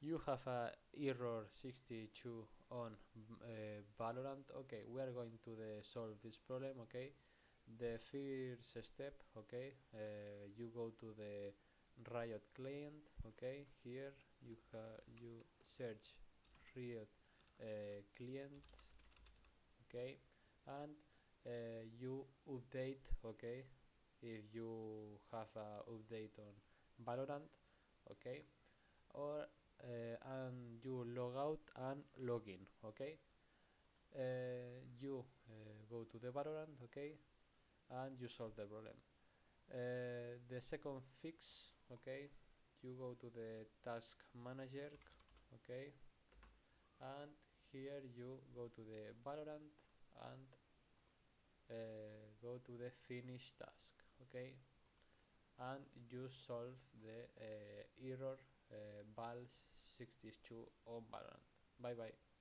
You have a error 62 on Valorant. Okay, we are going to solve this problem. Okay, the first step. Okay, you go to the Riot client. Okay, here you search Riot client. Okay, and you update. Okay, if you have a update on Valorant. Okay, or and you log out and log in. Okay, you go to the Valorant. Okay, and you solve the problem. The second fix. Okay, you go to the task manager. Okay, and here you go to the Valorant and go to the finish task. Okay, and you solve the error VAL 62 on Valorant. Bye bye.